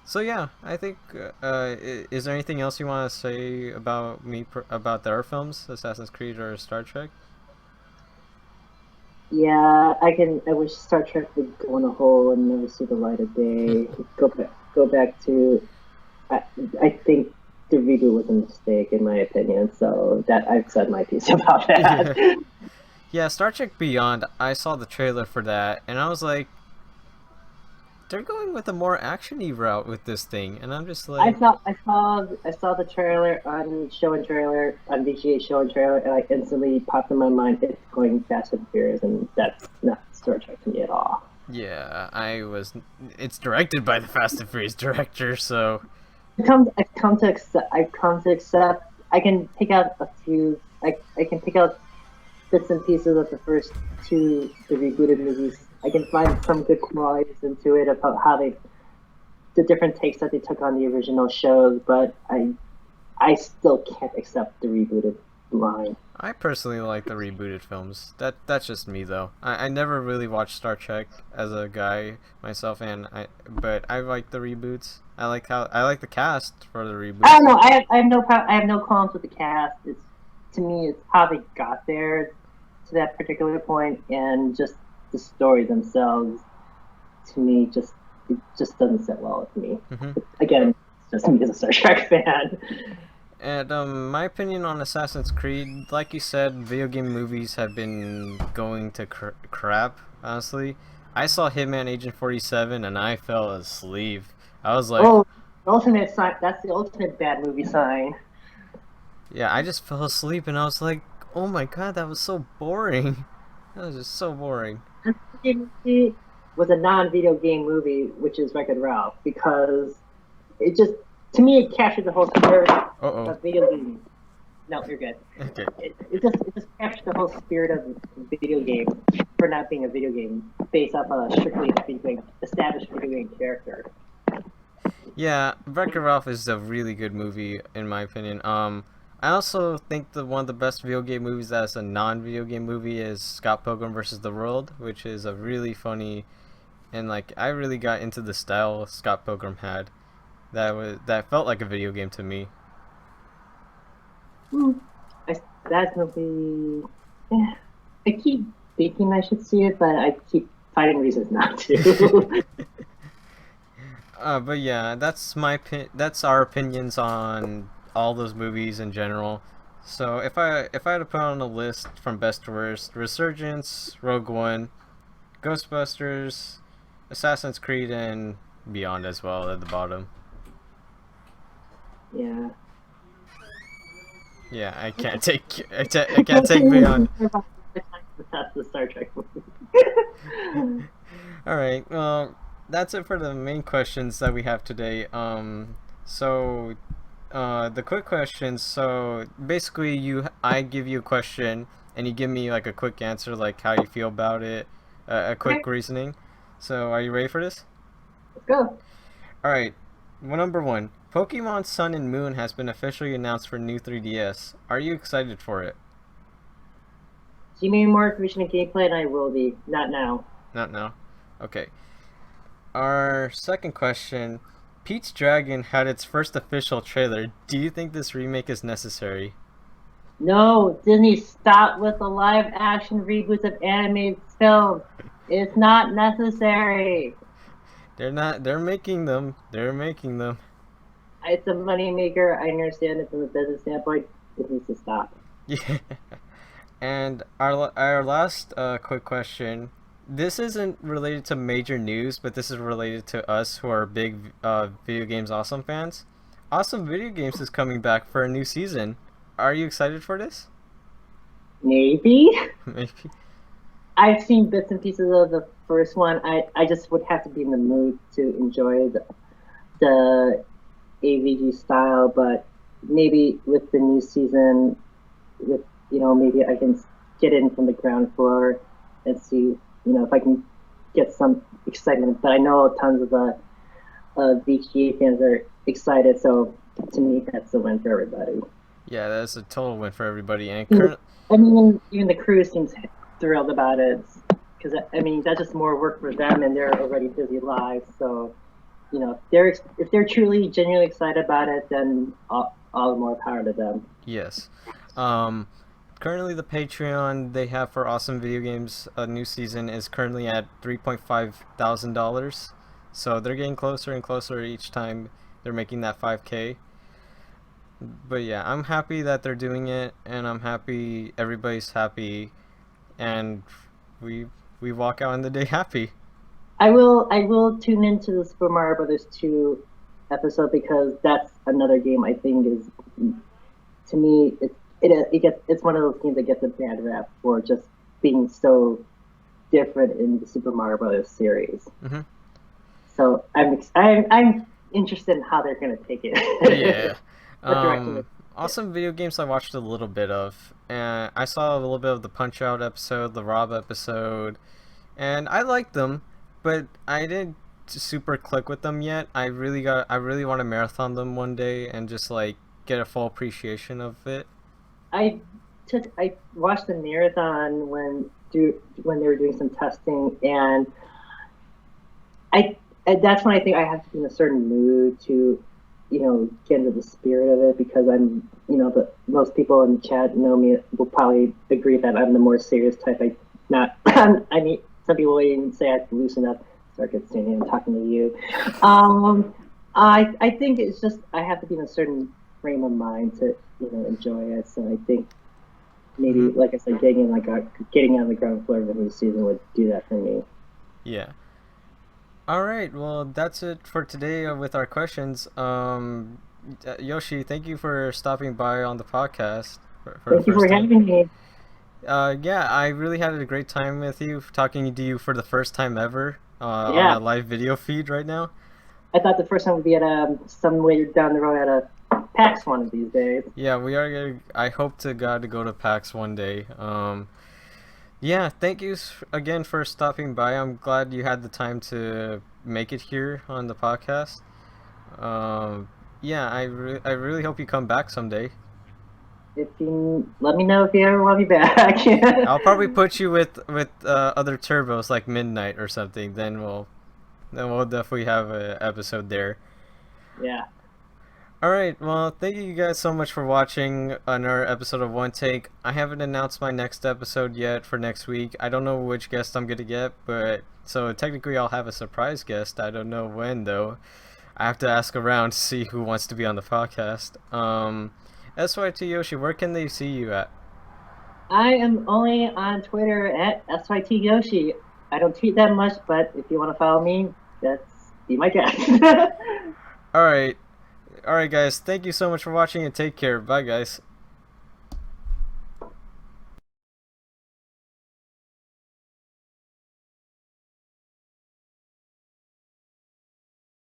So yeah, I think. Is there anything else you want to say about about their films, Assassin's Creed or Star Trek? yeah, I wish Star Trek would go in a hole and never see the light of day. Go back to. I, I think the reboot was a mistake in my opinion. So that I've said my piece about that. Yeah, Star Trek Beyond. I saw the trailer for that, and I was like, they're going with a more actiony route with this thing, and I'm just like, I saw the trailer on Show and Trailer on VGA Show and Trailer, and I instantly popped in my mind it's going Fast and Furious, and that's not Star Trek to me at all. yeah, It's directed by the Fast and Furious director, so I've come to accept. I can pick out a few. I can pick out bits and pieces of the first two, the rebooted movies. I can find some good qualities into it about how the different takes that they took on the original shows, but I still can't accept the rebooted line. I personally like the rebooted films. That's just me though. I never really watched Star Trek as a guy myself, but I like the reboots. I like the cast for the reboots. I don't know. I have no qualms with the cast. It's to me, it's how they got there to that particular point, and just the story themselves. To me, it just doesn't sit well with me. Mm-hmm. Again, it's just me as a Star Trek fan. And my opinion on Assassin's Creed, like you said, video game movies have been going to crap. Honestly, I saw Hitman Agent 47 and I fell asleep. I was like, oh, ultimate sign. That's the ultimate bad movie sign. yeah, I just fell asleep and I was like, oh my god, that was so boring. That was just so boring. It was a non-video game movie, which is Wreck-It Ralph, because it just, to me, it captured the whole spirit of video games. No, you're good. Okay. It just captured the whole spirit of video game for not being a video game based off a strictly established video game character. Yeah, Wreck-It Ralph is a really good movie in my opinion. I also think that one of the best video game movies as a non-video game movie is Scott Pilgrim versus the World, which is a really funny and like I really got into the style Scott Pilgrim had. That felt like a video game to me. Hmm. That movie. Yeah, I keep thinking I should see it, but I keep finding reasons not to. But yeah, that's our opinions on all those movies in general. So if I had to put on a list from best to worst, Resurgence, Rogue One, Ghostbusters, Assassin's Creed, and Beyond as well at the bottom. Yeah. Yeah, I can't take Beyond. That's the Star Trek movie. All right, well that's it for the main questions that we have today. So the quick questions. So basically, I give you a question, and you give me like a quick answer, like how you feel about it, a Okay, quick reasoning. So are you ready for this? let's go. All right. Well, number one, Pokemon Sun and Moon has been officially announced for new 3DS. Are you excited for it? Give me more information and gameplay, and I will be. Not now. Not now. Okay. Our second question, Pete's Dragon had its first official trailer. Do you think this remake is necessary? No, Disney, stop with the live action reboots of animated films. It's not necessary. They're not. They're making them. They're making them. It's a moneymaker. I understand it from a business standpoint. It needs to stop. Yeah. And our last quick question. This isn't related to major news, but this is related to us who are big video games awesome fans. Awesome Video Games is coming back for a new season. Are you excited for this? Maybe. Maybe. I've seen bits and pieces of the first one. I just would have to be in the mood to enjoy the AVG style, but maybe with the new season, with maybe I can get in from the ground floor and see if I can get some excitement. But I know tons of the VGA fans are excited, so to me that's a win for everybody. Yeah, that's a total win for everybody. And I mean, even the crew seems thrilled about it because I mean that's just more work for them, and they're already busy live. So, if they're truly genuinely excited about it, then all the more power to them. yes. Currently the Patreon they have for Awesome Video Games a new season is currently at $3,500. So they're getting closer and closer each time they're making that 5K. But yeah, I'm happy that they're doing it, and I'm happy everybody's happy, and we walk out in the day happy. I will tune into the Super Mario Brothers 2 episode because that's another game I think is, to me, it's one of those games that gets a bad rap for just being so different in the Super Mario Brothers series. Mm-hmm. So I'm interested in how they're gonna take it. Yeah. What direction Awesome Video Games I watched a little bit of, and I saw a little bit of the Punch Out episode, the Rob episode, and I liked them, but I didn't super click with them yet. I really want to marathon them one day and just like get a full appreciation of it. I watched the marathon when they were doing some testing, and that's when I think I have to be in a certain mood to get into the spirit of it, because I'm most people in the chat know me will probably agree that I'm the more serious type. I mean, some people even say I have to loosen up, start getting standing and talking to you. I think it's just I have to be in a certain frame of mind to enjoy it. So I think maybe, like I said, getting on the ground floor of the new season would do that for me. Yeah. All right. Well, that's it for today with our questions. Yoshi, thank you for stopping by on the podcast for the Thank you for first time. having me. Yeah, I really had a great time with you, talking to you for the first time ever Yeah. on a live video feed right now. I thought the first time would be at somewhere down the road at a PAX one of these days. Yeah, we are gonna. I hope to God to go to PAX one day. Yeah, thank you again for stopping by. I'm glad you had the time to make it here on the podcast. Yeah, I really hope you come back someday. If you let me know if you ever want me back. I'll probably put you with other turbos like Midnight or something. Then we'll definitely have an episode there. Yeah. All right. Well, thank you guys so much for watching another episode of One Take. I haven't announced my next episode yet for next week. I don't know which guest I'm gonna get, but so technically I'll have a surprise guest. I don't know when though. I have to ask around to see who wants to be on the podcast. SytYoshi, where can they see you at? I am only on Twitter at SytYoshi. I don't tweet that much, but if you want to follow me, be my guest. All right. All right, guys. Thank you so much for watching and take care. Bye, guys.